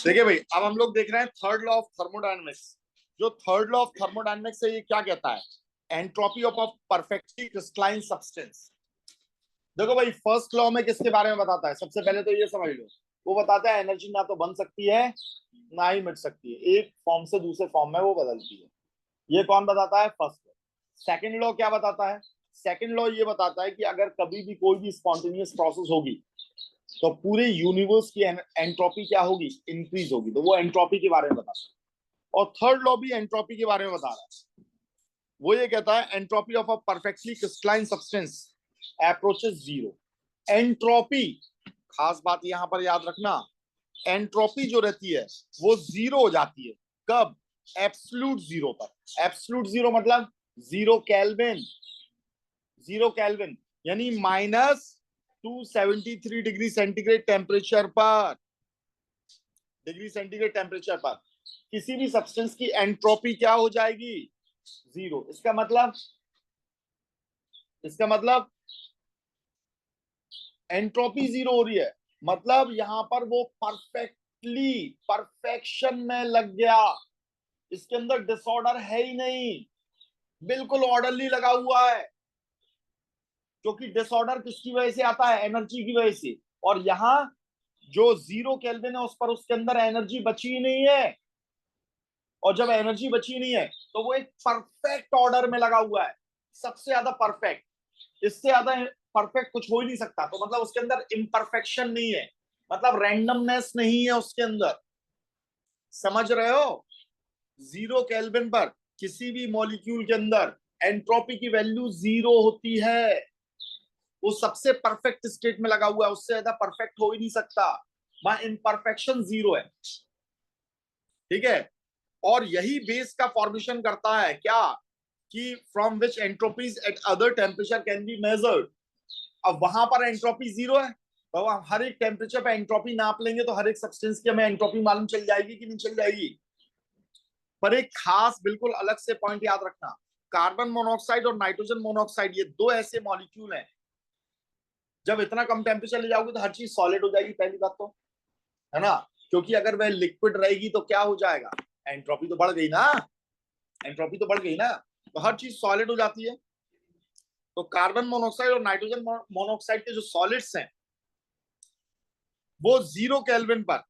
देखिए भाई, अब हम लोग देख रहे हैं थर्ड लॉ ऑफ थर्मोडायनेमिक्स। जो थर्ड लॉ ऑफ थर्मोडायनेमिक्स है, ये क्या कहता है? Entropy of a perfectly crystalline substance. देखो भाई, फर्स्ट लॉ में किसके बारे में बताता है? सबसे पहले तो ये समझ लो, वो बताता है एनर्जी ना तो बन सकती है ना ही मिट सकती है, एक फॉर्म से दूसरे फॉर्म में वो बदलती है। ये कौन बताता है? First law. सेकंड लॉ क्या बताता है? सेकंड लॉ ये बताता है कि अगर कभी भी कोई भी स्पॉन्टेनियस प्रोसेस होगी तो पूरे यूनिवर्स की एंट्रोपी क्या होगी? इंक्रीज होगी। तो वो एंट्रोपी के बारे में बताता है। और थर्ड लॉ भी एंट्रोपी के बारे में बता रहा है। वो ये कहता है entropy of a perfectly crystalline substance approaches zero. Entropy, खास बात यहां पर याद रखना, एंट्रोपी जो रहती है वो जीरो हो जाती है। कब? एब्सोल्यूट जीरो पर। एब्सोल्यूट जीरो मतलब जीरो केल्विन। जीरो केल्विन यानी -273 डिग्री सेंटीग्रेड टेम्परेचर पर, डिग्री सेंटीग्रेड टेम्परेचर पर किसी भी सब्सटेंस की एंट्रोपी क्या हो जाएगी? जीरो। इसका मतलब एंट्रोपी जीरो हो रही है, मतलब यहां पर वो परफेक्टली, परफेक्शन में लग गया। इसके अंदर डिसऑर्डर है ही नहीं, बिल्कुल ऑर्डरली लगा हुआ है। क्योंकि डिसऑर्डर किसकी वजह से आता है? एनर्जी की वजह से। और यहां जो जीरो केल्विन है उस पर, उसके अंदर एनर्जी बची ही नहीं है। और जब एनर्जी बची नहीं है तो वो एक परफेक्ट ऑर्डर में लगा हुआ है, सबसे ज्यादा परफेक्ट। इससे ज्यादा परफेक्ट कुछ हो ही नहीं सकता। तो मतलब उसके अंदर इम्परफेक्शन नहीं है, मतलब रैंडमनेस नहीं है उसके अंदर। समझ रहे हो? जीरो केल्विन पर किसी भी मॉलिक्यूल के अंदर एंट्रोपी की वैल्यू जीरो होती है। वो सबसे परफेक्ट स्टेट में लगा हुआ है, उससे ज्यादा परफेक्ट हो ही नहीं सकता। वहां इम्परफेक्शन जीरो है। ठीक है? और यही बेस का फॉर्मेशन करता है क्या? कि from which entropies at other temperature can be measured. अब वहां पर एंट्रोपी जीरो है, तो हम हर एक टेम्परेचर पर एंट्रोपी नाप लेंगे तो हर एक सब्सटेंस की हमें एंट्रोपी मालूम चल जाएगी कि नहीं चल जाएगी? पर एक खास बिल्कुल अलग से पॉइंट याद रखना, कार्बन मोनोऑक्साइड और नाइट्रोजन मोनोऑक्साइड ये दो ऐसे मॉलिक्यूल हैं, जब इतना कम टेम्परेचर ले जाओगे तो हर चीज सॉलिड हो जाएगी, पहली बात तो, है ना? क्योंकि अगर वह लिक्विड रहेगी तो क्या हो जाएगा? एंट्रोपी तो बढ़ गई ना, एंट्रोपी तो बढ़ गई ना, तो हर चीज सॉलिड हो जाती है। तो कार्बन मोनोऑक्साइड और नाइट्रोजन मोनोऑक्साइड के जो सॉलिड्स हैं वो जीरो केल्विन पर,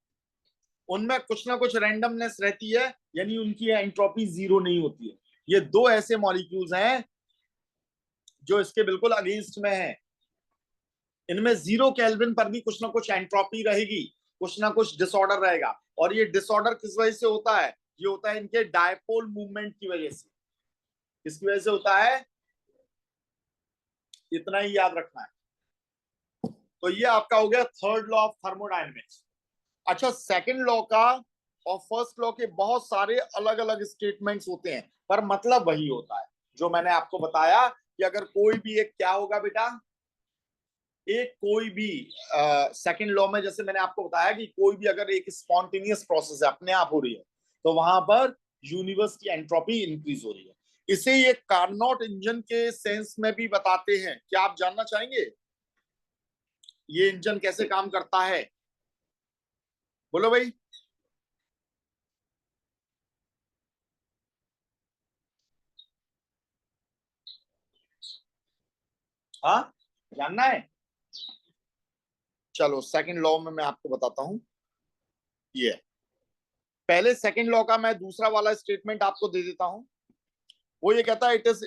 उनमें कुछ ना कुछ रैंडमनेस रहती है, यानी उनकी एंट्रोपी जीरो नहीं होती है। ये दो ऐसे मॉलिक्यूल्स हैं जो इसके बिल्कुल अगेंस्ट में है। इनमें जीरो केल्विन पर भी कुछ ना कुछ एंट्रोपी रहेगी, कुछ ना कुछ डिसऑर्डर रहेगा। और ये डिसऑर्डर किस वजह से होता है? ये होता है इनके डायपोल मूवमेंट की वजह से। किसकी वजह से होता है? इतना ही याद रखना है। तो ये आपका हो गया थर्ड लॉ ऑफ थर्मोडायनेमिक्स। अच्छा, सेकंड लॉ का और फर्स्ट लॉ के बहुत सारे अलग अलग स्टेटमेंट्स होते हैं, पर मतलब वही होता है जो मैंने आपको बताया कि अगर कोई भी एक, क्या होगा बेटा, एक कोई भी सेकंड लॉ में जैसे मैंने आपको बताया कि कोई भी अगर एक स्पॉन्टेनियस प्रोसेस है, अपने आप हो रही है, तो वहां पर यूनिवर्स की एंट्रोपी इंक्रीज हो रही है। इसे ये कार्नोट इंजन के सेंस में भी बताते हैं। क्या आप जानना चाहेंगे ये इंजन कैसे काम करता है? बोलो भाई। हाँ, जानना है? चलो, सेकंड लॉ में मैं आपको बताता हूं। ये पहले सेकंड लॉ का मैं दूसरा वाला स्टेटमेंट आपको दे देता हूं। वो ये कहता है it is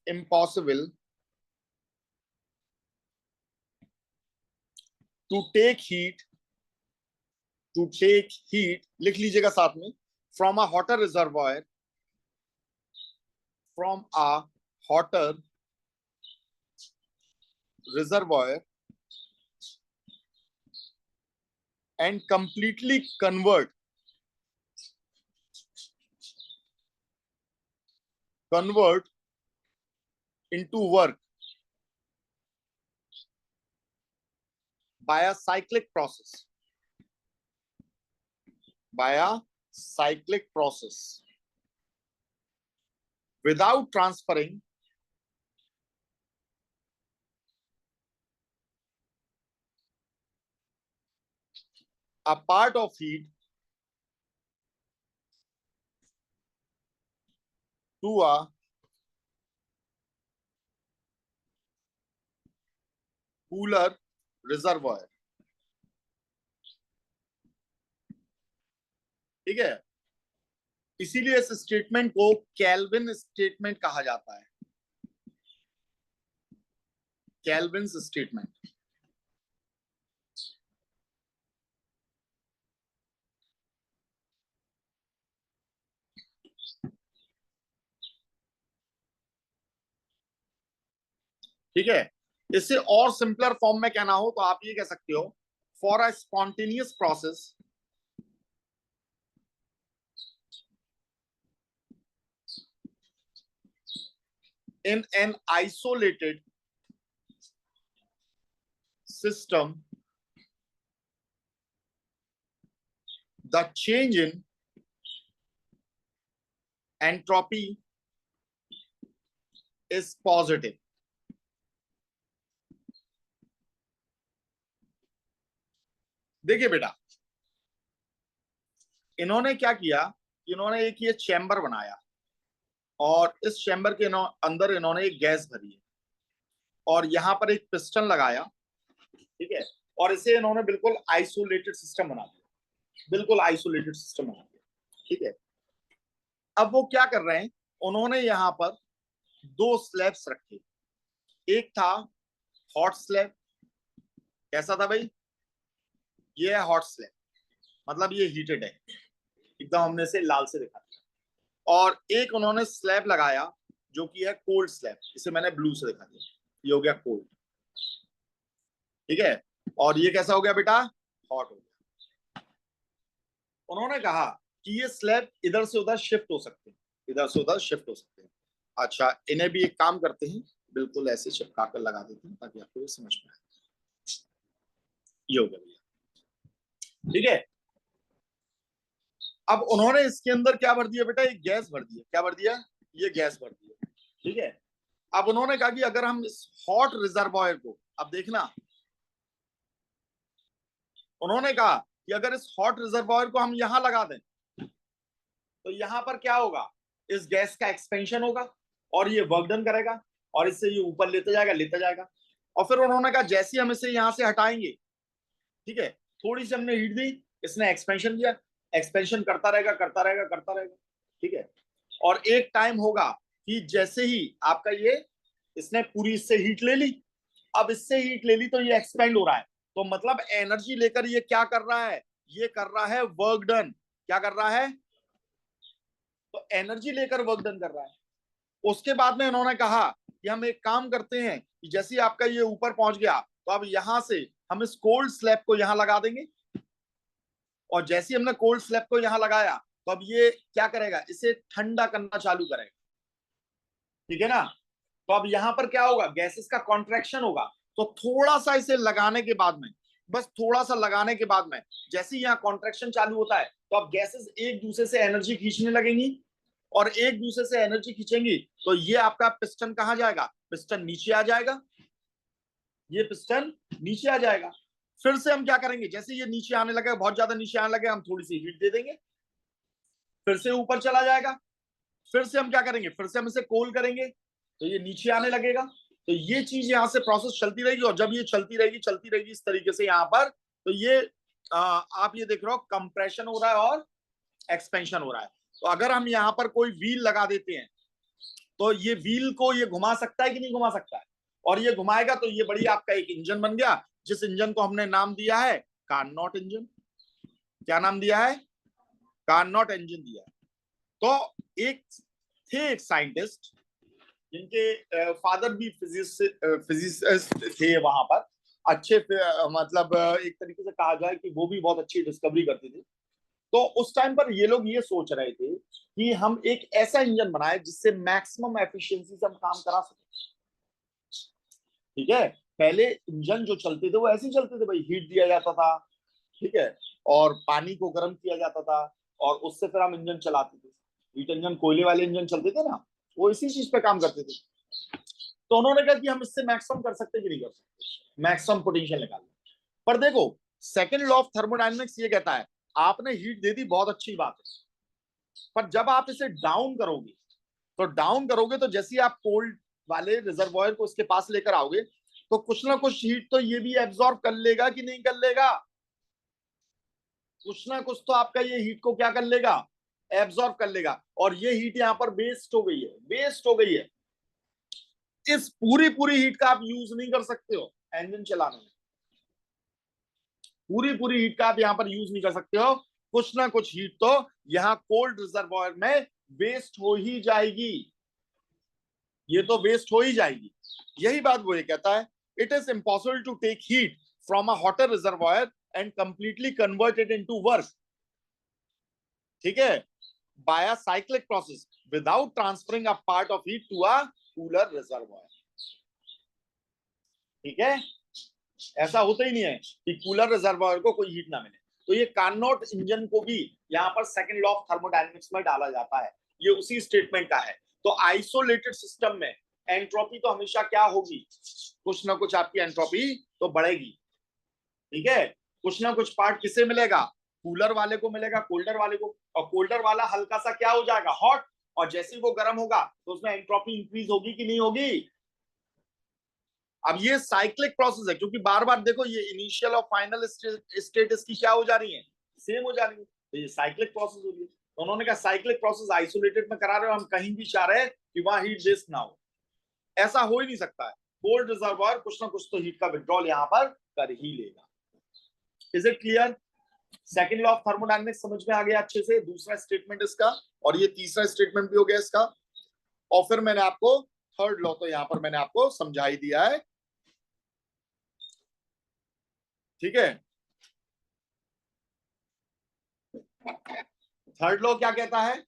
impossible to take heat, to take heat लिख लीजिएगा साथ में, from a hotter reservoir, from a hotter reservoir and completely convert into work by a cyclic process, by a cyclic process without transferring a part of heat to a cooler reservoir. ठीक है, इसीलिए इस statement को kelvin statement कहा जाता है, kelvin statement. ठीक है, इससे और सिंपलर फॉर्म में कहना हो तो आप ये कह सकते हो, for a spontaneous process in an isolated system, the change in entropy is positive. देखिए बेटा, इन्होंने क्या किया, इन्होंने एक ये चैम्बर बनाया और इस चैम्बर के अंदर इन्होंने एक गैस भरी है और यहां पर एक पिस्टन लगाया। ठीक है, और इसे इन्होंने बिल्कुल आइसोलेटेड सिस्टम बना दिया, बिल्कुल आइसोलेटेड सिस्टम बना दिया। ठीक है, अब वो क्या कर रहे हैं, उन्होंने यहां पर दो स्लैब्स रखे, एक था हॉट स्लैब, कैसा था भाई, ये है हॉट स्लैब, मतलब ये हीटेड है एकदम, हमने इसे लाल से दिखा दिया। और एक उन्होंने स्लैब लगाया जो कि है कोल्ड स्लैब, इसे मैंने ब्लू से दिखा दिया, ये हो गया कोल्ड। ठीक है, और ये कैसा हो गया बेटा, हॉट हो गया। उन्होंने कहा कि ये स्लैब इधर से उधर शिफ्ट हो सकते हैं, इधर से उधर शिफ्ट हो सकते हैं। अच्छा, इन्हें भी एक काम करते हैं, बिल्कुल ऐसे चिपका कर लगा देते हैं ताकि आपको ये समझ में आए। ये हो गया भैया। ठीक है, अब उन्होंने इसके अंदर क्या भर दिया बेटा, एक गैस भर दिया, क्या भर दिया, ये गैस भर दिया। ठीक है, अब उन्होंने कहा कि अगर हम इस हॉट रिजर्वॉयर को, अब देखना, उन्होंने कहा कि अगर इस हॉट रिजर्वॉयर को हम यहां लगा दें तो यहां पर क्या होगा, इस गैस का एक्सपेंशन होगा और ये वर्क डन करेगा और इससे ये ऊपर लेते जाएगा, लेते जाएगा। और फिर उन्होंने कहा जैसे ही हम इसे यहां से हटाएंगे, ठीक है, थोड़ी सी हमने हीट दी, इसने एक्सपेंशन किया, एक्सपेंशन करता रहेगा, करता रहेगा, करता रहेगा। ठीक है, और एक टाइम होगा कि जैसे ही आपका ये, इसने पूरी इससे हीट ले ली, अब इससे हीट ले ली तो ये एक्सपेंड हो रहा है, तो मतलब एनर्जी लेकर ये क्या कर रहा है, ये कर रहा है वर्क डन। क्या कर रहा है, तो एनर्जी लेकर वर्क डन कर रहा है। उसके बाद में इन्होंने कहा कि हम एक काम करते हैं कि जैसे ही आपका ये ऊपर पहुंच गया तो अब यहां से हम इस कोल्ड स्लैब को यहां लगा देंगे, और जैसे ही हमने कोल्ड स्लैब को यहां लगाया तो अब ये क्या करेगा, इसे ठंडा करना चालू करेगा। ठीक है ना, तो अब यहां पर क्या होगा, गैसेस का कॉन्ट्रैक्शन होगा। तो थोड़ा सा इसे लगाने के बाद में, बस थोड़ा सा लगाने के बाद में, जैसे ही यहाँ कॉन्ट्रैक्शन चालू होता है तो अब गैसेस एक दूसरे से एनर्जी खींचने लगेंगी, और एक दूसरे से एनर्जी खींचेंगी तो ये आपका पिस्टन कहां जाएगा, पिस्टन नीचे आ जाएगा, ये पिस्टन नीचे आ जाएगा। फिर से हम क्या करेंगे, जैसे ये नीचे आने लगे, बहुत ज्यादा नीचे आने लगे, हम थोड़ी सी हीट दे देंगे, फिर से ऊपर चला जाएगा। फिर से हम क्या करेंगे, फिर से हम इसे कोल करेंगे तो ये नीचे आने लगेगा। तो ये चीज यहाँ से प्रोसेस चलती रहेगी, और जब ये चलती रहेगी इस तरीके से यहाँ पर, तो ये आप ये देख रहे हो कंप्रेशन हो रहा है और एक्सपेंशन हो रहा है। तो अगर हम यहाँ पर कोई व्हील लगा देते हैं तो ये व्हील को ये घुमा सकता है कि नहीं घुमा सकता है, और ये घुमाएगा तो ये बढ़िया आपका एक इंजन बन गया, जिस इंजन को हमने नाम दिया है कार्नोट इंजन। क्या नाम दिया है, कार्नोट इंजन दिया है। तो एक थे एक साइंटिस्ट जिनके फादर भी फिजिसिस्ट थे वहां पर, अच्छे मतलब एक तरीके से कहा जाए कि वो भी बहुत अच्छी डिस्कवरी करते थे। तो उस टाइम पर ये लोग ये सोच रहे थे कि हम एक ऐसा इंजन बनाए जिससे मैक्सिमम एफिशिएंसी से हम काम करा सके। ठीक है, पहले इंजन जो चलते थे वो ऐसे ही चलते थे भाई, हीट दिया जाता था, ठीक है, और पानी को गर्म किया जाता था, और उससे फिर हम इंजन चलाते थे। हीट इंजन, कोयले वाले इंजन चलते थे ना, वो इसी चीज पे काम करते थे। तो उन्होंने कहा कि हम इससे मैक्सिमम कर सकते कि नहीं कर सकते, मैक्सिमम पोटेंशियल निकालना। पर देखो, सेकंड लॉ ऑफ थर्मोडायनेमिक्स ये कहता है आपने हीट दे दी, बहुत अच्छी बात है, पर जब आप इसे डाउन करोगे तो जैसे ही आप कोल्ड वाले रिजर्वॉयर को इसके पास लेकर आओगे तो कुछ ना कुछ हीट तो ये भी एब्जॉर्ब कर लेगा कि नहीं कर लेगा? कुछ ना कुछ तो आपका ये हीट को क्या कर लेगा? एब्जॉर्ब कर लेगा। और ये हीट यहाँ पर वेस्ट हो गई है, वेस्ट हो गई है। इस पूरी पूरी हीट का आप यूज नहीं कर सकते हो इंजन चलाने में, पूरी पूरी हीट का आप यहाँ पर यूज नहीं कर सकते हो। कुछ ना कुछ हीट तो यहाँ कोल्ड रिजर्वॉयर में वेस्ट हो ही जाएगी, ये तो वेस्ट हो ही जाएगी। यही बात वो ये कहता है, it is impossible to take heat from a hotter reservoir and completely convert it into work, ठीक है, by a cyclic process without transferring a part of heat to a cooler reservoir. ठीक है, ऐसा होता ही नहीं है कि कूलर रिजर्वॉयर को कोई हीट ना मिले। तो ये कार्नोट इंजन को भी यहाँ पर सेकंड लॉ ऑफ थर्मोडायनेमिक्स में डाला जाता है, ये उसी स्टेटमेंट का है। तो आइसोलेटेड सिस्टम में एंट्रोपी तो हमेशा क्या होगी? कुछ ना कुछ आपकी एंट्रोपी तो बढ़ेगी, ठीक है। कुछ ना कुछ पार्ट किसे मिलेगा? कूलर वाले को मिलेगा, कोल्डर वाले को, और कोल्डर वाला हल्का सा क्या हो जाएगा? हॉट, और जैसे ही वो गर्म होगा तो उसमें एंट्रोपी इंक्रीज होगी कि नहीं होगी? अब ये साइक्लिक प्रोसेस है, क्योंकि बार बार देखो ये इनिशियल और फाइनल स्टेट इसकी क्या हो जा रही है? सेम हो जा रही है। तो ये साइक्लिक प्रोसेस हो रही है। तो उन्होंने कहा साइक्लिक प्रोसेस आइसोलेटेड में करा रहे हो, हम कहीं भी चाह रहे हैं कि वहां हीट वेस्ट ना हो, ऐसा हो ही नहीं सकता है। कोल्ड रिजर्वॉयर कुछ ना कुछ तो हीट का विड्रॉल यहाँ पर कर ही लेगा। Is it clear? Second law of thermodynamics समझ में आ गया अच्छे से, दूसरा स्टेटमेंट इसका, और ये तीसरा स्टेटमेंट भी हो गया इसका। और फिर मैंने आपको थर्ड लॉ तो यहाँ पर मैंने आपको समझा ही दिया है, ठीक है। थर्ड लॉ क्या कहता है?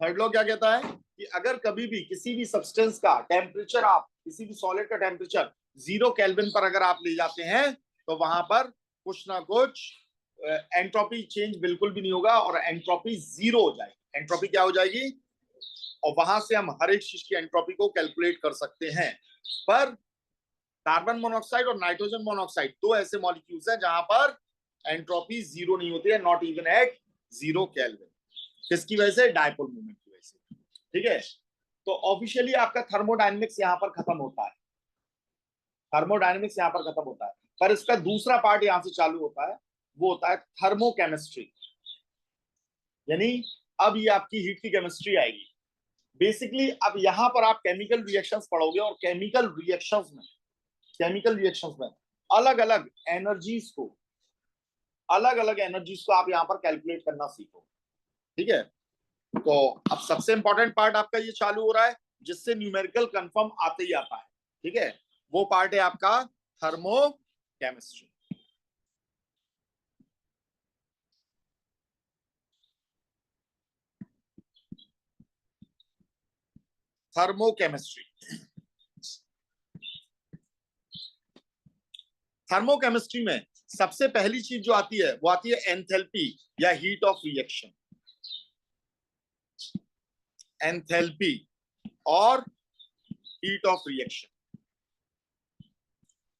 थर्ड लॉ क्या कहता है कि अगर कभी भी किसी भी सब्सटेंस का टेम्परेचर, आप किसी भी सॉलिड का टेम्परेचर 0 केल्विन पर अगर आप ले जाते हैं तो वहां पर कुछ ना कुछ एंट्रोपी चेंज बिल्कुल भी नहीं होगा और एंट्रोपी 0 हो जाएगी। एंट्रोपी क्या हो जाएगी? और वहां से हम हर एक चीज की एंट्रोपी को कैलकुलेट कर सकते हैं। पर कार्बन मोनोऑक्साइड और नाइट्रोजन मोनोऑक्साइड दो ऐसे मॉलिक्यूल्स हैं जहां पर एंट्रोपी 0 नहीं होती है, नॉट इवन एट 0 केल्विन। किसकी वजह से? डायपोल मूवमेंट की वजह से, ठीक है। तो ऑफिशियली आपका थर्मोडायनेमिक्स यहां पर खत्म होता है, थर्मोडायनेमिक्स यहां पर खत्म होता है। पर इसका दूसरा पार्ट यहां से चालू होता है, वो होता है थर्मोकेमिस्ट्री। यानी अब ये आपकी हीट की केमिस्ट्री आएगी। बेसिकली अब यहां पर आप केमिकल रिएक्शंस पढ़ोगे, और केमिकल रिएक्शंस में अलग अलग एनर्जीज को आप यहां पर कैलकुलेट करना सीखो, ठीक है। तो अब सबसे इंपॉर्टेंट पार्ट आपका ये चालू हो रहा है, जिससे न्यूमेरिकल कंफर्म आते ही आता है, ठीक है। वो पार्ट है आपका थर्मोकेमिस्ट्री। थर्मोकेमिस्ट्री थर्मोकेमिस्ट्री में सबसे पहली चीज जो आती है वो आती है एंथैल्पी या हीट ऑफ रिएक्शन। एंथैल्पी और heat of reaction.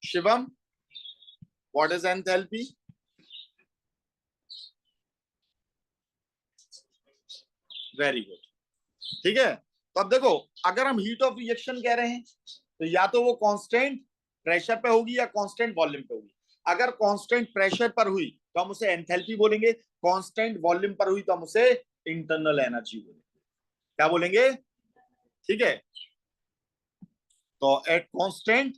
Shivam, what is enthalpy? Very good, ठीक है। तो अब देखो, अगर हम हीट ऑफ रिएक्शन कह रहे हैं तो या तो वो कांस्टेंट प्रेशर पे होगी या कांस्टेंट वॉल्यूम पे होगी। अगर कांस्टेंट प्रेशर पर हुई तो हम उसे एंथैल्पी बोलेंगे, कांस्टेंट वॉल्यूम पर हुई तो हम उसे इंटरनल एनर्जी बोलेंगे। क्या बोलेंगे? ठीक है। तो एट कांस्टेंट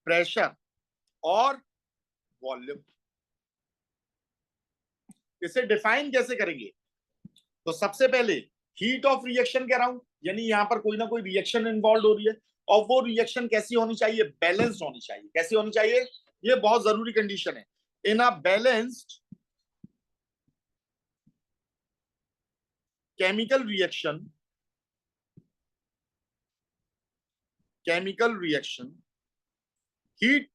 प्रेशर और वॉल्यूम, इसे डिफाइन कैसे करेंगे? तो सबसे पहले हीट ऑफ रिएक्शन कह रहा हूं, यानी यहां पर कोई ना कोई रिएक्शन इन्वॉल्व हो रही है, और वो रिएक्शन कैसी होनी चाहिए? बैलेंस्ड होनी चाहिए। कैसी होनी चाहिए? ये बहुत जरूरी कंडीशन है। In a balanced chemical reaction, heat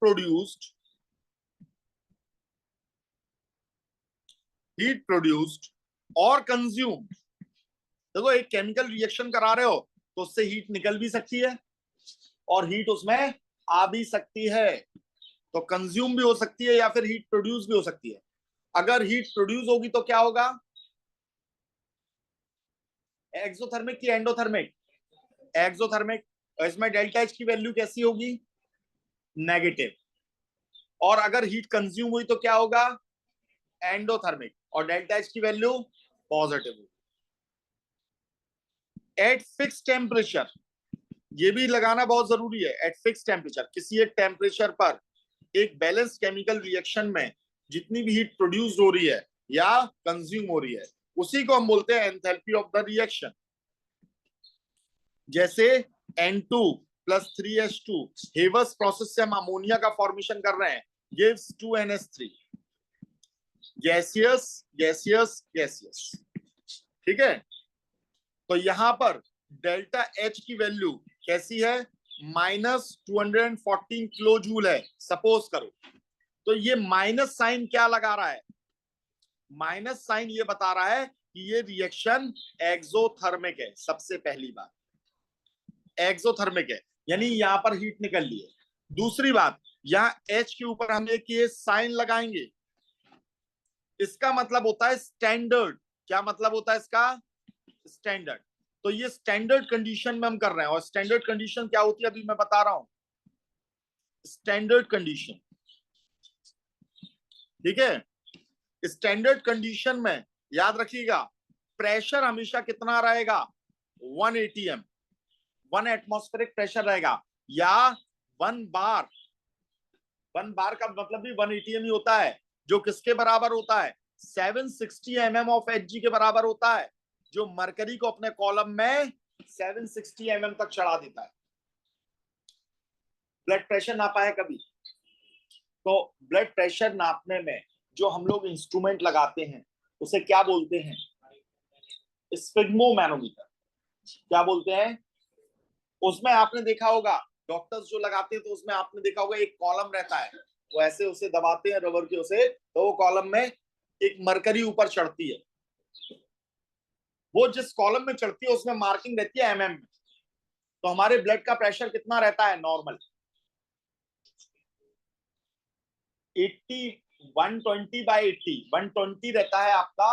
produced और कंज्यूम्ड। देखो, एक केमिकल रिएक्शन करा रहे हो तो उससे हीट निकल भी सकती है और हीट उसमें आ भी सकती है। तो कंज्यूम भी हो सकती है या फिर हीट प्रोड्यूस भी हो सकती है। अगर हीट प्रोड्यूस होगी तो क्या होगा, एक्सोथर्मिक की एंडोथर्मिक, एक्सोथर्मिक। इसमें डेल्टा एच की वैल्यू कैसी होगी, नेगेटिव। और अगर हीट कंज्यूम हुई तो क्या होगा, एंडोथर्मिक, और डेल्टा एच की वैल्यू पॉजिटिव होगी। एट फिक्स टेम्परेचर, ये भी लगाना बहुत जरूरी है। एट फिक्स टेम्परेचर, किसी एक टेम्परेचर पर एक बैलेंस केमिकल रिएक्शन में जितनी भी हीट प्रोड्यूस हो रही है या कंज्यूम हो रही है, उसी को हम बोलते हैं एंथैल्पी ऑफ द रिएक्शन। जैसे N2 plus 3H2, Haber's process से हम अमोनिया का फॉर्मेशन कर रहे हैं, gives 2NH3, gaseous gaseous gaseous. ठीक है, तो यहां पर डेल्टा एच की वैल्यू कैसी है, -214 किलो जूल है सपोज करो। तो ये माइनस साइन क्या लगा रहा है, माइनस साइन ये बता रहा है कि ये रिएक्शन एक्सोथर्मिक है। सबसे पहली बात एक्सोथर्मिक है, यानी यहां पर हीट निकल ली है। दूसरी बात, यहां एच के ऊपर हम एक ये साइन लगाएंगे, इसका मतलब होता है स्टैंडर्ड। क्या मतलब होता है इसका, स्टैंडर्ड। तो ये स्टैंडर्ड कंडीशन में हम कर रहे हैं, और स्टैंडर्ड कंडीशन क्या होती है अभी मैं बता रहा हूं। स्टैंडर्ड कंडीशन, ठीक है, स्टैंडर्ड कंडीशन में याद रखिएगा प्रेशर हमेशा कितना रहेगा, 1 atm, 1 एटमॉस्फेरिक प्रेशर रहेगा, या 1 बार। 1 बार का मतलब भी 1 atm ही होता है, जो किसके बराबर होता है, 760 mm ऑफ Hg के बराबर होता है, जो मरकरी को अपने कॉलम में 760 mm तक चढ़ा देता है। ब्लड प्रेशर नापा है कभी, तो ब्लड प्रेशर नापने में जो हम लोग इंस्ट्रूमेंट लगाते हैं उसे क्या बोलते हैं, स्फिग्मोमैनोमीटर। क्या बोलते हैं, उसमें आपने देखा होगा डॉक्टर्स जो लगाते हैं, तो उसमें आपने देखा होगा एक कॉलम रहता है, वो ऐसे उसे दबाते हैं रबर के उसे, तो वो कॉलम में एक मरकरी ऊपर चढ़ती है। वो जिस कॉलम में चढ़ती है उसमें मार्किंग रहती है mm में। तो हमारे ब्लड का प्रेशर कितना रहता है नॉर्मल, 80, 120/80, 120 रहता है आपका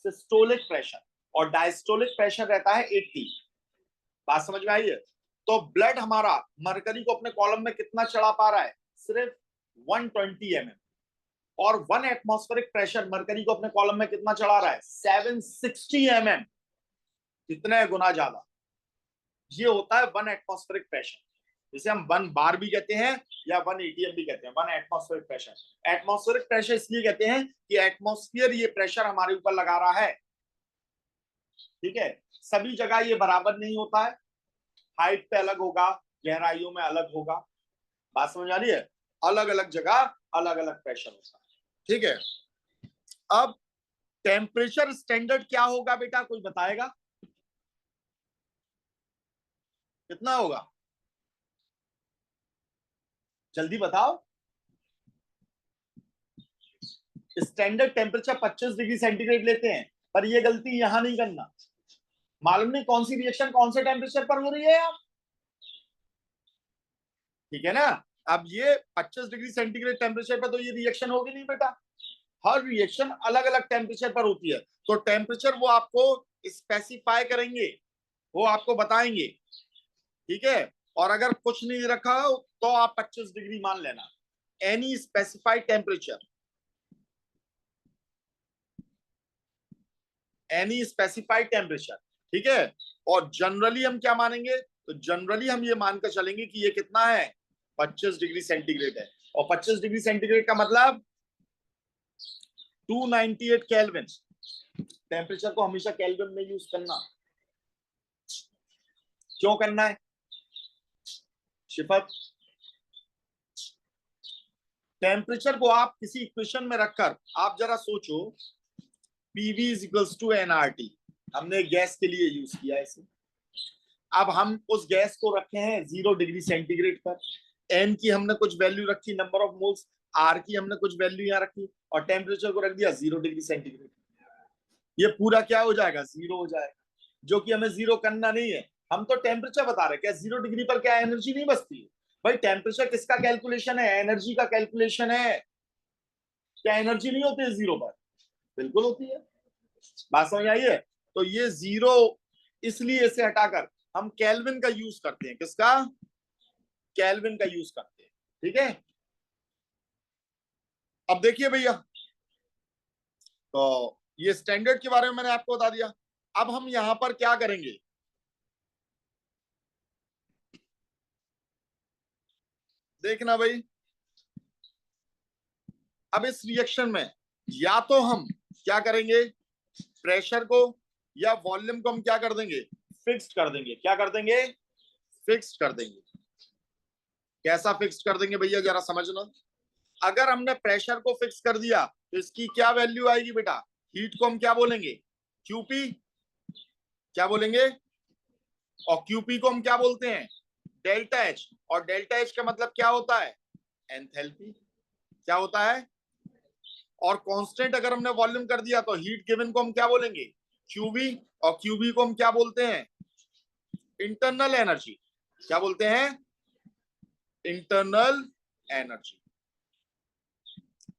सिस्टोलिक प्रेशर, और डायस्टोलिक प्रेशर रहता है 80। बात समझ में आई है। तो ब्लड हमारा मरकरी को अपने कॉलम में कितना चढ़ा पा रहा है, सिर्फ 120 mm, और 1 एटमॉस्फेरिक प्रेशर मरकरी को अपने कॉलम में कितना चढ़ा रहा है, 760 mm, कितने गुना ज्यादा। ये होता है 1 एटमॉस्फेरिक प्रेशर, जिसे हम 1 बार भी कहते हैं या 1 atm भी कहते हैं, 1 एटमॉस्फेरिक प्रेशर। एटमॉस्फेरिक प्रेशर इसलिए कहते हैं कि एटमॉस्फेयर ये प्रेशर हमारे ऊपर लगा रहा है। ठीक है, सभी जगह ये बराबर नहीं होता है, हाइट पे अलग होगा, गहराइयों में अलग होगा। बात समझ आ रही है, अलग अलग जगह अलग अलग प्रेशर होता है। ठीक है, अब टेम्परेचर स्टैंडर्ड क्या होगा बेटा, कोई बताएगा कितना होगा, जल्दी बताओ। स्टैंडर्ड टेम्परेचर 25 डिग्री सेंटीग्रेड लेते हैं, पर ये गलती यहां नहीं करना। मालूम नहीं कौन सी रिएक्शन कौन से टेम्परेचर पर हो रही है यार, ठीक है ना। अब ये 25 डिग्री सेंटीग्रेड टेम्परेचर पर तो ये रिएक्शन होगी नहीं बेटा, हर रिएक्शन अलग अलग टेम्परेचर पर होती है। तो टेम्परेचर वो आपको स्पेसिफाई करेंगे, वो आपको बताएंगे। ठीक है, और अगर कुछ नहीं रखा हो तो आप 25 डिग्री मान लेना, any specified temperature, any specified temperature. ठीक है, और जनरली हम क्या मानेंगे, तो जनरली हम ये मानकर चलेंगे कि ये कितना है, 25 डिग्री सेंटीग्रेड है। और 25 डिग्री सेंटीग्रेड का मतलब 298 केल्विन। टेम्परेचर को हमेशा केल्विन में यूज करना, क्यों करना है शिफत, टेम्परेचर को आप किसी इक्वेशन में रखकर आप जरा सोचो, PV is equals to nRT, हमने गैस के लिए यूज किया इसे। अब हम उस गैस को रखे हैं 0 डिग्री सेंटीग्रेड पर, एन की हमने कुछ वैल्यू रखी, नंबर ऑफ मोल्स, आर की हमने कुछ वैल्यू यहाँ रखी, और टेम्परेचर को रख दिया 0 डिग्री सेंटीग्रेड। ये पूरा क्या हो जाएगा, 0 हो जाएगा, जो कि हमें 0 करना नहीं है। हम तो टेम्परेचर बता रहे हैं, क्या 0 डिग्री पर क्या एनर्जी नहीं बचती है, भाई टेम्परेचर किसका कैलकुलेशन है? एनर्जी का कैलकुलेशन है। क्या एनर्जी नहीं होती है जीरो पर? बिल्कुल होती है। बात समझ आई है? तो ये जीरो इसलिए इसे हटाकर हम केल्विन का यूज करते हैं। किसका? केल्विन का यूज करते हैं। ठीक है, अब देखिए भैया, तो ये स्टैंडर्ड के बारे में मैंने आपको बता दिया। अब हम यहां पर क्या करेंगे? देखना भाई, अब इस रिएक्शन में या तो हम क्या करेंगे, प्रेशर को या वॉल्यूम को हम क्या कर देंगे, फिक्स्ड कर देंगे। क्या कर देंगे? फिक्स्ड कर देंगे। कैसा फिक्स्ड कर देंगे भैया, जरा समझना। अगर हमने प्रेशर को फिक्स कर दिया तो इसकी क्या वैल्यू आएगी बेटा? हीट को हम क्या बोलेंगे? क्यूपी। क्या बोलेंगे? और क्यूपी को हम क्या बोलते हैं? Delta H. और डेल्टा एच का मतलब क्या होता है? एंथैल्पी। क्या होता है? और कांस्टेंट अगर हमने वॉल्यूम कर दिया तो हीट गिवन को हम क्या बोलेंगे? क्यूबी। और क्यूबी को हम क्या बोलते हैं? Internal energy. क्या बोलते हैं? Internal energy.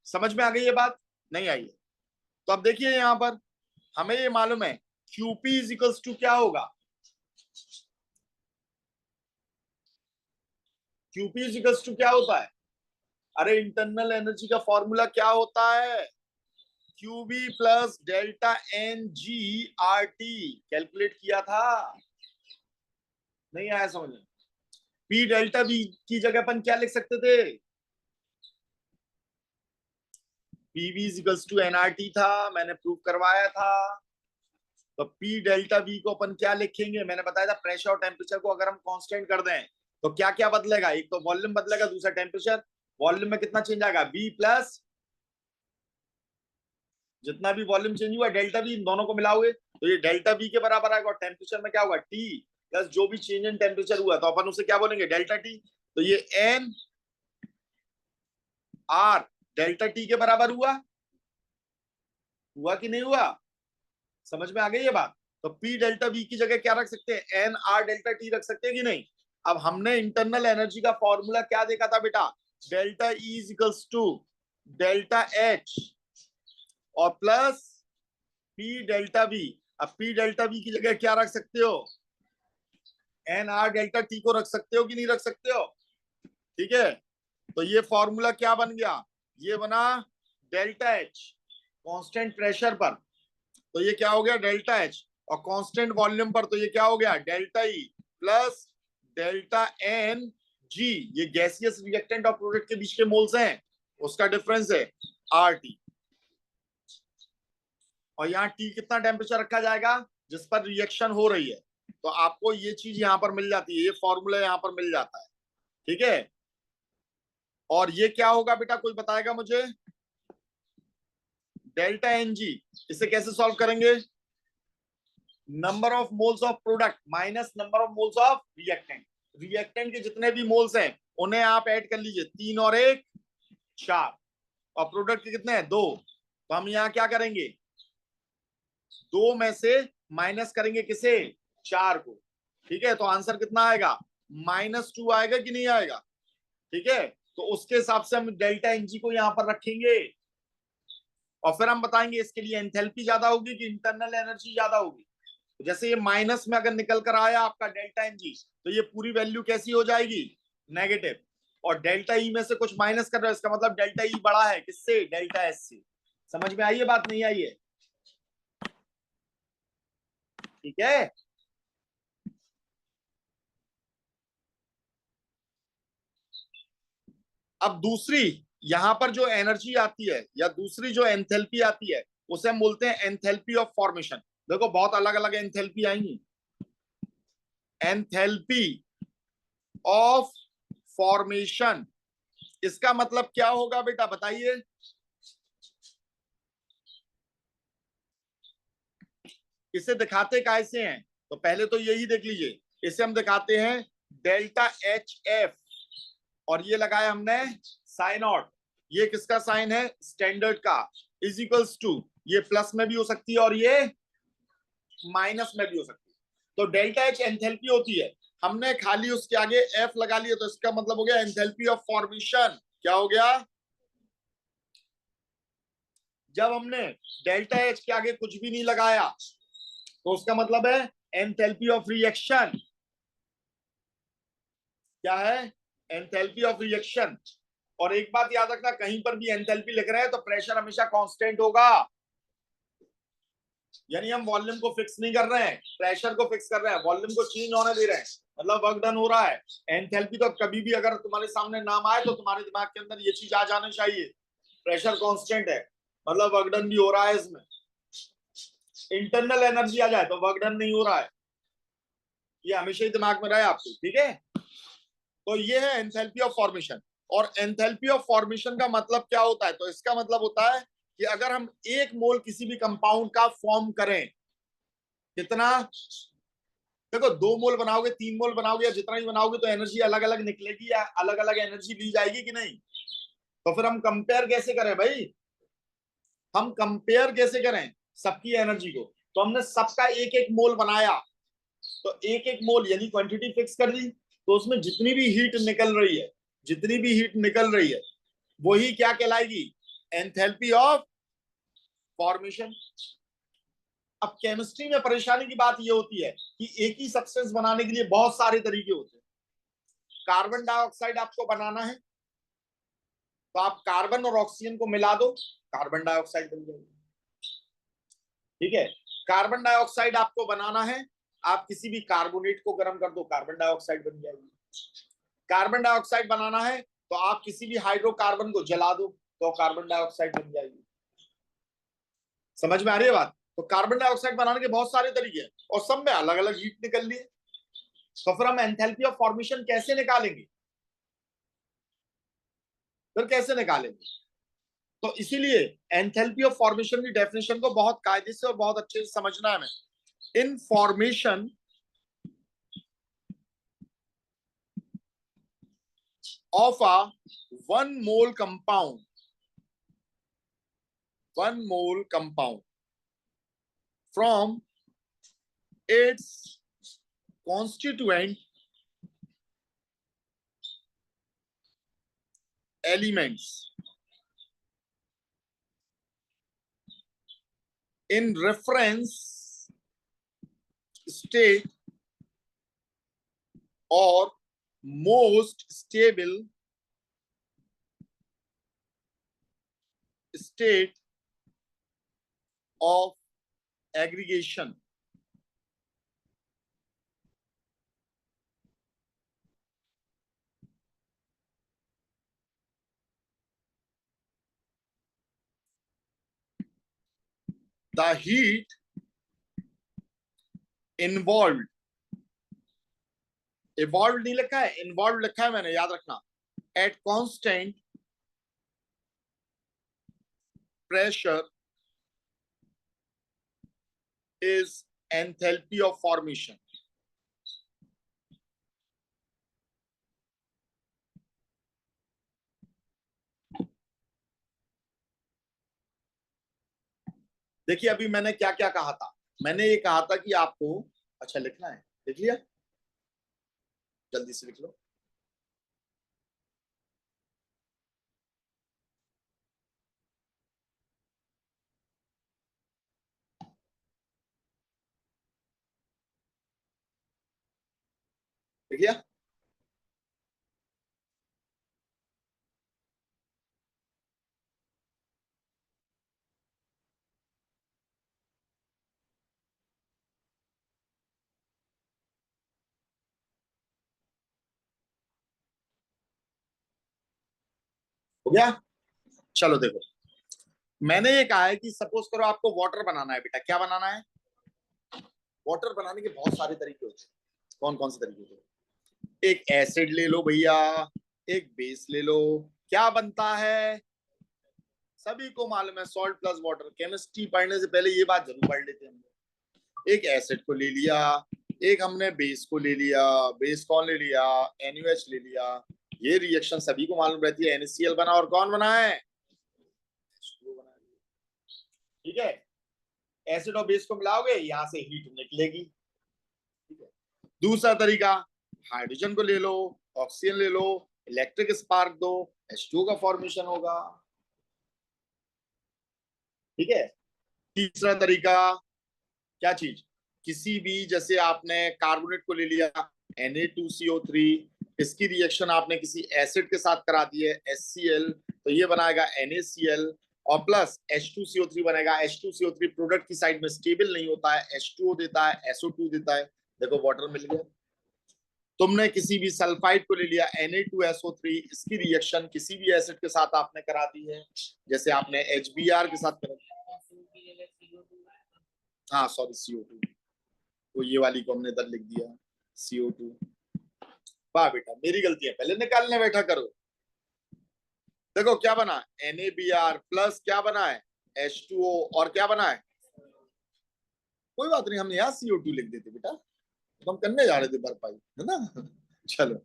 समझ में आ गई ये बात? नहीं आई है? तो अब देखिए यहां पर हमें ये मालूम है क्यूपी इज इक्वल्स टू क्या होगा? क्यूपी इज इक्वल्स टू क्या होता है? अरे इंटरनल एनर्जी का फॉर्मूला क्या होता है? QB plus delta N g R T. Calculate किया था? नहीं आया समझ में? पी डेल्टा बी की जगह अपन क्या लिख सकते थे? PV is equals to nRT था, मैंने प्रूव करवाया था। तो पी डेल्टा बी को अपन क्या लिखेंगे? मैंने बताया था प्रेशर और टेम्परेचर को अगर हम कांस्टेंट कर दें तो क्या क्या बदलेगा? एक तो वॉल्यूम बदलेगा, दूसरा टेम्परेचर। वॉल्यूम में कितना चेंज आएगा? बी प्लस जितना भी वॉल्यूम चेंज हुआ डेल्टा बी, इन दोनों को मिलाओगे तो ये डेल्टा बी के बराबर आएगा। और टेम्परेचर में क्या होगा? टी प्लस जो भी चेंज इन टेम्परेचर हुआ तो अपन उसे क्या बोलेंगे? Delta T. तो ये एन आर डेल्टा टी के बराबर हुआ। हुआ कि नहीं हुआ? समझ में आ गई ये बात? तो पी डेल्टा बी की जगह क्या रख सकते हैं? एन आर डेल्टा टी रख सकते हैं कि नहीं? अब हमने इंटरनल एनर्जी का फॉर्मूला क्या देखा था बेटा? Delta E is equals to delta H और प्लस पी डेल्टा बी। अब पी डेल्टा बी की जगह क्या रख सकते हो? एन आर डेल्टा टी को रख सकते हो कि नहीं रख सकते हो? ठीक है, तो ये फॉर्मूला क्या बन गया? ये बना डेल्टा एच कांस्टेंट प्रेशर पर, तो ये क्या हो गया? Delta H. और कांस्टेंट वॉल्यूम पर तो ये क्या हो गया? Delta E plus delta N G. ये गैसियस रिएक्टेंट और प्रोडक्ट के बीच के मोल्स हैं, उसका डिफरेंस है आर टी। और यहाँ टी कितना टेम्परेचर रखा जाएगा जिस पर रिएक्शन हो रही है? तो आपको ये चीज यहां पर मिल जाती है, ये फॉर्मूला यहां पर मिल जाता है। ठीक है, और ये क्या होगा बेटा, कोई बताएगा मुझे? Delta N G. इसे कैसे सॉल्व करेंगे? Number of moles of product minus number of moles of reactant. Reactant के जितने भी मोल्स हैं उन्हें आप ऐड कर लीजिए, 3 और 1 4। और प्रोडक्ट के कितने हैं? 2। तो हम यहाँ क्या करेंगे? 2 में से माइनस करेंगे किसे? 4 को। ठीक है, तो आंसर कितना आएगा? -2 आएगा कि नहीं आएगा? ठीक है, तो उसके हिसाब से हम डेल्टा एनजी को यहाँ पर रखेंगे और फिर हम बताएंगे इसके लिए एंथैल्पी ज्यादा होगी कि इंटरनल एनर्जी ज्यादा होगी। तो जैसे ये माइनस में अगर निकल कर आया आपका डेल्टा एनजी तो ये पूरी वैल्यू कैसी हो जाएगी? नेगेटिव। और डेल्टा ई में से कुछ माइनस कर रहा है, इसका मतलब डेल्टा ई बड़ा है किससे? डेल्टा एस से। समझ में आई है बात? नहीं आई है? ठीक है, अब दूसरी यहां पर जो एनर्जी आती है या दूसरी जो एंथैल्पी आती है उसे हम बोलते हैं एंथैल्पी ऑफ फॉर्मेशन। देखो बहुत अलग अलग एंथैल्पी आएंगी। एंथैल्पी ऑफ फॉर्मेशन, इसका मतलब क्या होगा बेटा बताइए? इसे दिखाते कैसे हैं? तो पहले तो यही देख लीजिए, इसे हम दिखाते हैं डेल्टा एच एफ और ये लगाया हमने साइन नॉट। ये किसका साइन है? स्टैंडर्ड का। इज इक्वल्स टू, ये प्लस में भी हो सकती है और ये माइनस में भी हो सकती है। तो डेल्टा एच एंथैल्पी होती है हमने खाली उसके आगे एफ लगा लिया तो इसका मतलब हो गया एंथैल्पी ऑफ फॉर्मेशन। क्या हो गया? जब हमने डेल्टा एच के आगे कुछ भी नहीं लगाया तो उसका मतलब है एंथैल्पी ऑफ रिएक्शन। क्या है? Enthalpy of reaction. और एक बात याद रखना, कहीं पर भी एंथैल्पी लिख रहे हैं तो प्रेशर हमेशा कांस्टेंट होगा। यानी हम वॉल्यूम को फिक्स नहीं कर रहे हैं, प्रेशर को फिक्स कर रहे हैं, वॉल्यूम को चेंज होने दे रहे हैं, मतलब वर्क डन हो रहा है। एंथैल्पी तो कभी भी अगर तुम्हारे सामने नाम आए तो तुम्हारे दिमाग के अंदर ये चीज आ जानी चाहिए, प्रेशर कांस्टेंट है मतलब वर्क डन भी हो रहा है। इसमें इंटरनल एनर्जी आ जाए तो वर्क डन नहीं हो रहा है, ये हमेशा ही दिमाग में रहे आपको, ठीक है। तो ये है एंथैल्पी ऑफ फॉर्मेशन। और एंथैल्पी ऑफ फॉर्मेशन का मतलब क्या होता है? तो इसका मतलब होता है कि अगर हम 1 मोल किसी भी कंपाउंड का फॉर्म करें, कितना? देखो 2 मोल बनाओगे, 3 मोल बनाओगे या जितना ही बनाओगे तो एनर्जी अलग अलग निकलेगी या अलग अलग एनर्जी ली जाएगी कि नहीं? तो फिर हम कंपेयर कैसे करें भाई? हम कंपेयर कैसे करें सबकी एनर्जी को? तो हमने सबका 1-1 मोल बनाया, तो 1-1 मोल यानी क्वांटिटी फिक्स कर दी, तो उसमें जितनी भी हीट निकल रही है, जितनी भी हीट निकल रही है वही क्या कहलाएगी? Enthalpy of formation. अब केमिस्ट्री में परेशानी की बात यह होती है कि एक ही सब्सटेंस बनाने के लिए बहुत सारे तरीके होते हैं। कार्बन डाइऑक्साइड आपको बनाना है तो आप कार्बन और ऑक्सीजन को मिला दो, कार्बन डाइऑक्साइड बन जाएगी, ठीक है। कार्बन डाइऑक्साइड आपको बनाना है, आप किसी भी कार्बोनेट को गर्म कर दो, कार्बन डाइऑक्साइड बन जाएगी। कार्बन डाइऑक्साइड बनाना है तो आप किसी भी हाइड्रोकार्बन को जला दो तो कार्बन डाइऑक्साइड बन जाएगी। समझ में आ रही है बात? तो कार्बन डाइऑक्साइड बनाने के बहुत सारे तरीके हैं और सब में अलग अलग हीट निकल रही है। तो फिर हम एंथैल्पी ऑफ फॉर्मेशन कैसे निकालेंगे? फिर कैसे निकालेंगे? तो इसीलिए एंथैल्पी ऑफ फॉर्मेशन की डेफिनेशन को बहुत कायदे से और बहुत अच्छे से समझना है हमें। In formation of a 1 mole compound, 1 mole compound from its constituent elements in reference state or most stable state of aggregation. The heat involved, evolved नहीं लिखा है, involved लिखा है मैंने, याद रखना, at constant pressure is enthalpy of formation. देखिए अभी मैंने क्या क्या कहा था। मैंने ये कहा था कि आपको, अच्छा लिखना है, लिख लिया, जल्दी से लिख लो। लिख लिया? हो गया? चलो देखो, मैंने ये कहा है कि सपोज करो आपको वाटर बनाना है बेटा। क्या बनाना है? वाटर बनाने के बहुत सारे तरीके होते हैं। कौन कौन से तरीके होते हैं? एक एसिड ले लो भैया, एक बेस ले लो, क्या बनता है सभी को मालूम है, सॉल्ट प्लस वाटर। केमिस्ट्री पढ़ने से पहले ये बात जरूर पढ़ लेते हैं। एक एसिड को ले लिया, एक हमने बेस को ले लिया, बेस कौन ले लिया? NaOH ले लिया। ये रिएक्शन सभी को मालूम रहती है, NaCl बना और कौन बना है? ठीक है। एसिड और बेस को मिलाओगे, यहां से हीट निकलेगी, ठीक है। दूसरा तरीका, हाइड्रोजन को ले लो, ऑक्सीजन ले लो, इलेक्ट्रिक स्पार्क दो, H2O का फॉर्मेशन होगा। ठीक है। तीसरा तरीका क्या चीज, किसी भी, जैसे आपने कार्बोनेट को ले लिया Na2CO3, इसकी रिएक्शन आपने किसी एसिड के साथ करा दी है HCl, तो ये बनाएगा NaCl और प्लस H2CO3 बनेगा। H2CO3 प्रोडक्ट की साइड में स्टेबल नहीं होता है, H2O देता है, SO2 देता है। देखो वाटर मिल गया। तुमने किसी भी सल्फाइड को ले लिया Na2SO3, इसकी रिएक्शन किसी भी एसिड के साथ आपने करा दी है, जैसे आपने HBr के साथ करा, हाँ सॉरी CO2, तो ये वाली को हमने इधर लिख दिया CO2। वाह बेटा, मेरी गलती है, पहले निकालने बैठा करो। देखो क्या बना, NaBr प्लस क्या बना है H2O और क्या बना है, कोई बात नहीं, हमने यहाँ CO2 लिख देते बेटा, तो हम करने जा रहे थे भरपाई, है ना। चलो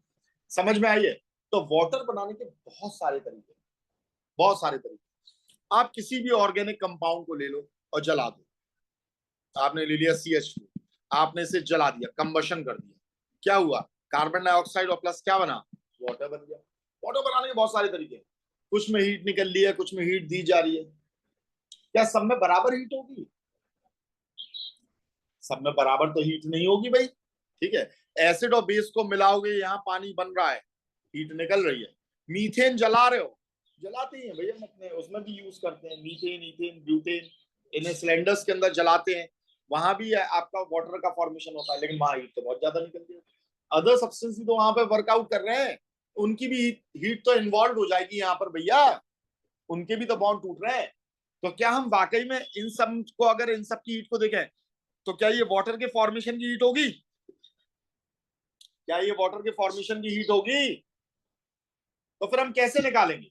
समझ में आई है। तो वाटर बनाने के बहुत सारे तरीके, बहुत सारे तरीके। आप किसी भी ऑर्गेनिक कंपाउंड को ले लो और जला दो। आपने ले लिया CH2, आपने इसे जला दिया, कंबशन कर दिया, क्या हुआ, कार्बन डाइऑक्साइड और प्लस क्या बना, वाटर बन गया। वाटर बनाने के बहुत सारे तरीके, कुछ में हीट निकल रही है, कुछ में हीट दी जा रही है। क्या सब में बराबर हीट होगी, सब में बराबर तो हीट नहीं होगी भाई। ठीक है, एसिड और बेस को मिलाओगे, यहाँ पानी बन रहा है, हीट निकल रही है। मीथेन जला रहे हो, जलाते ही हैं भैया, अपने उसमें भी यूज करते हैं मीथेन, ईथेन, ब्यूटेन, इन्हें सिलेंडर्स के अंदर जलाते हैं, वहां भी आपका वाटर का फॉर्मेशन होता है, लेकिन वहां हीट तो बहुत ज्यादा निकलती है। अदर सब्सटेंस तो वहां पे वर्कआउट कर रहे हैं, उनकी भी हीट तो इन्वॉल्व हो जाएगी यहाँ पर भैया, उनके भी तो बॉन्ड टूट रहे हैं। तो क्या हम वाकई में इन सब को, अगर इन सब की हीट को देखें, तो क्या ये वाटर के फॉर्मेशन की हीट होगी, क्या ये वाटर के फॉर्मेशन की हीट होगी, तो फिर हम कैसे निकालेंगे।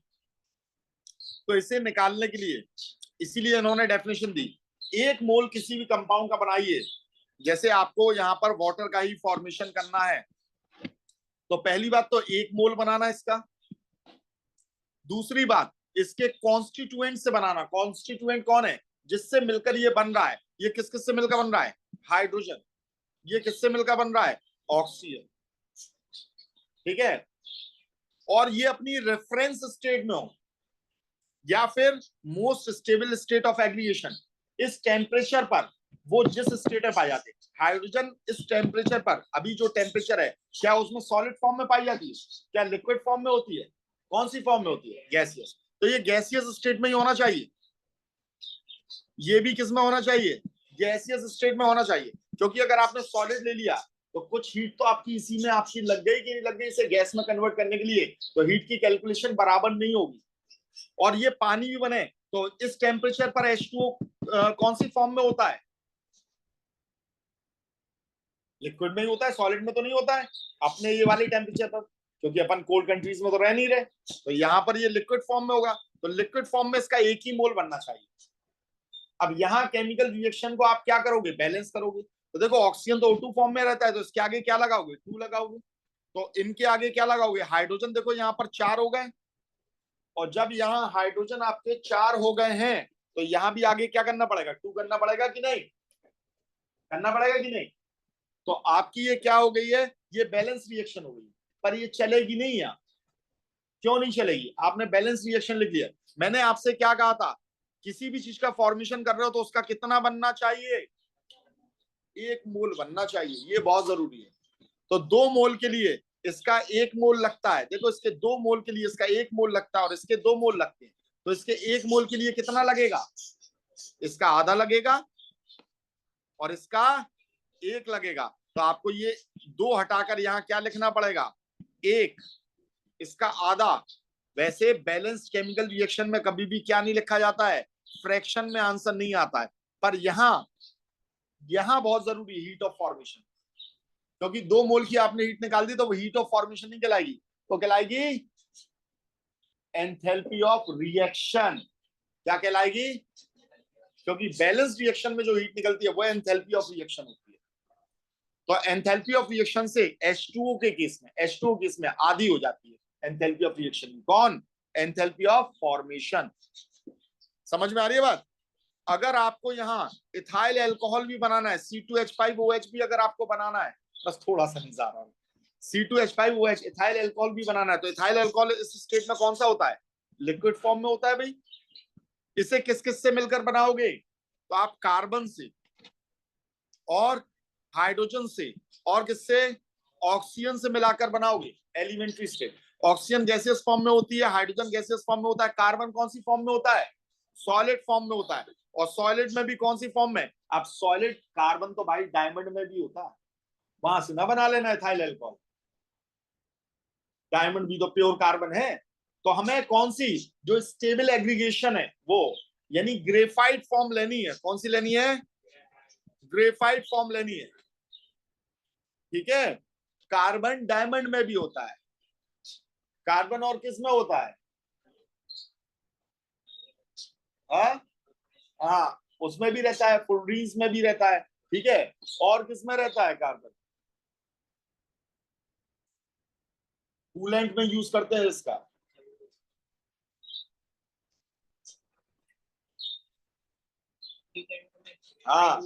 तो इसे निकालने के लिए, इसीलिए इन्होंने डेफिनेशन दी, एक मोल किसी भी कंपाउंड का बनाइए, जैसे आपको यहाँ पर वाटर का ही फॉर्मेशन करना है, तो पहली बात तो एक मोल बनाना इसका, दूसरी बात इसके कॉन्स्टिट्यूएंट से बनाना। कॉन्स्टिट्यूएंट कौन है, जिससे मिलकर ये बन रहा है, ये किस किस से मिलकर बन रहा है, हाइड्रोजन, ये किससे मिलकर बन रहा है, ऑक्सीजन। ठीक है, और ये अपनी रेफरेंस स्टेट में हो या फिर most stable state of aggregation, इस टेम्परेचर पर वो जिस स्टेट में पाई जाती है। हाइड्रोजन इस टेम्परेचर पर, अभी जो टेम्परेचर है, क्या उसमें सॉलिड फॉर्म में पाई जाती है, क्या लिक्विड फॉर्म में होती है, कौन सी फॉर्म में होती है, गैसियस। तो ये गैसियस स्टेट में ही होना चाहिए, ये भी किस में होना चाहिए, गैसियस स्टेट में होना चाहिए, क्योंकि अगर आपने सॉलिड ले लिया तो कुछ हीट तो आपकी इसी में आपकी लग गई कि नहीं लग गई, इसे गैस में कन्वर्ट करने के लिए, तो हीट की कैलकुलेशन बराबर नहीं होगी। और ये पानी भी बने तो इस टेम्परेचर पर H2O कौन सी फॉर्म में होता है, लिक्विड में ही होता है, सॉलिड में तो नहीं होता है अपने ये वाले टेम्परेचर पर, क्योंकि अपन कोल्ड कंट्रीज में तो रह नहीं रहे, तो यहां पर ये लिक्विड फॉर्म में होगा, तो लिक्विड फॉर्म में इसका एक ही मोल बनना चाहिए। अब यहाँ केमिकल रिएक्शन को आप क्या करोगे, बैलेंस करोगे। तो देखो ऑक्सीजन तो O2 फॉर्म में रहता है, तो इसके आगे क्या लगाओगे, 2 लगाओगे, तो इनके आगे क्या लगाओगे, हाइड्रोजन। देखो यहाँ पर 4 हो गए, और जब यहाँ हाइड्रोजन आपके 4 हो गए हैं, तो यहाँ भी आगे क्या करना पड़ेगा, 2 करना पड़ेगा कि नहीं, करना पड़ेगा कि नहीं। तो आपकी ये क्या हो गई है, ये बैलेंस रिएक्शन हो गई, पर ये चलेगी नहीं यहाँ। क्यों नहीं चलेगी, आपने बैलेंस रिएक्शन लिख लिया। मैंने आपसे क्या कहा था, किसी भी चीज का फॉर्मेशन कर रहे हो तो उसका कितना बनना चाहिए, 1 मोल बनना चाहिए, ये बहुत जरूरी है। तो 2 मोल के लिए इसका 1 मोल लगता है, देखो इसके 2 मोल के लिए इसका 1 मोल लगता है, और इसके 2 मोल लगते हैं, तो इसके 1 मोल के लिए कितना लगेगा, इसका आधा लगेगा और इसका 1 लगेगा। तो आपको ये 2 हटाकर यहाँ क्या लिखना पड़ेगा, 1, इसका आधा। वैसे बैलेंस्ड केमिकल रिएक्शन में कभी भी क्या नहीं लिखा जाता है, फ्रैक्शन में आंसर नहीं आता है, पर यहां बहुत जरूरी हीट ऑफ फॉर्मेशन, क्योंकि 2 मोल की आपने हीट निकाल दी तो वो हीट ऑफ फॉर्मेशन नहीं कहलाएगी, तो कहलाएगी एंथैल्पी ऑफ रिएक्शन। क्या कहलाएगी, क्योंकि बैलेंस रिएक्शन में जो हीट निकलती है वो एंथैल्पी ऑफ रिएक्शन होती है। तो एंथैल्पी ऑफ रिएक्शन से H2O के केस में, H2O केस में आधी हो जाती है एंथैल्पी ऑफ रिएक्शन, कौन, एंथैल्पी ऑफ फॉर्मेशन। समझ में आ रही है बात। अगर आपको यहाँ इथाइल अल्कोहल भी बनाना है, C2H5OH भी अगर आपको बनाना है, बस थोड़ा सा नहीं जा रहा हूं, C2H5OH इथाइल अल्कोहल भी बनाना है, तो इथाइल अल्कोहल इस स्टेट में कौन सा होता है? लिक्विड फॉर्म में होता है भाई। इसे किस किस से मिलकर बनाओगे? तो आप कार्बन से और हाइड्रोजन से और किससे? ऑक्सीजन से मिलाकर बनाओगे elementary state. Oxygen gaseous form में होती है, हाइड्रोजन गैसियस फॉर्म में होता है, कार्बन कौन सी फॉर्म में होता है? सॉलिड फॉर्म में होता है। और सॉलिड में भी कौन सी फॉर्म में? अब सॉलिड कार्बन तो भाई डायमंड में भी होता है, वहां से ना बना लेना इथाइल अल्कोहल। डायमंड भी तो प्योर कार्बन है। तो हमें कौन सी जो स्टेबल एग्रीगेशन है वो, यानी ग्रेफाइट फॉर्म लेनी है। कौन सी लेनी है? ग्रेफाइट फॉर्म लेनी है। ठीक है। कार्बन डायमंड में भी होता है, कार्बन और किस में होता है? हाँ हाँ, उसमें भी रहता है, फ्लोरीन्स में भी रहता है। ठीक है। और किस में रहता है कार्बन? कूलेंट में यूज करते हैं इसका। हाँ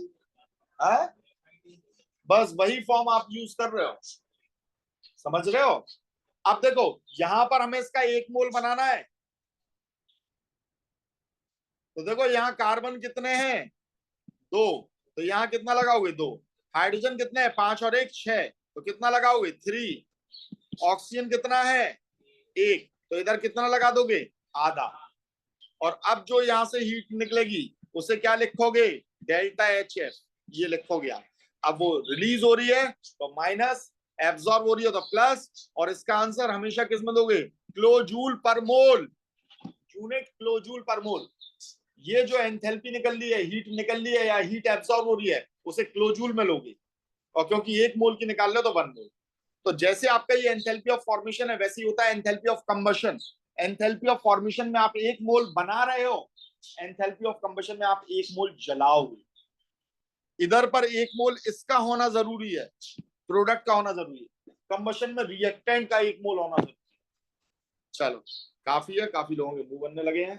हाँ, बस वही फॉर्म आप यूज कर रहे हो, समझ रहे हो? अब देखो यहां पर हमें इसका 1 मोल बनाना है, तो देखो यहाँ कार्बन कितने हैं? 2। तो यहाँ कितना लगाओगे? 2। हाइड्रोजन कितने हैं? 5 और 1 6, तो कितना लगाओगे? 3। ऑक्सीजन कितना है? 1, तो इधर कितना लगा दोगे? आधा। और अब जो यहां से हीट निकलेगी उसे क्या लिखोगे? डेल्टा HF, ये लिखोगे आप। अब वो रिलीज हो रही है तो माइनस, एब्जॉर्ब हो रही है तो प्लस, और इसका आंसर हमेशा किस में दोगे? किलोजूल पर मोल, यूनिट किलोजूल पर मोल। ये जो एंथैल्पी निकल रही है, हीट निकल रही है या हीट एब्जॉर्ब हो रही है, उसे किलोजूल में लोगे, और क्योंकि 1 मोल की निकाल लो तो 1 मोल। तो जैसे आपका ये एंथैल्पी ऑफ फॉर्मेशन है वैसे ही होता है enthalpy of combustion. Enthalpy of formation में आप 1 मोल बना रहे हो, एंथैल्पी ऑफ कंबशन में आप 1 मोल जलाओगे। इधर पर 1 मोल इसका होना जरूरी है, प्रोडक्ट का होना जरूरी है, कंबशन में रिएक्टेंट का 1 मोल होना जरूरी है। चलो काफी है, काफी लोगों के मुंह बनने लगे हैं।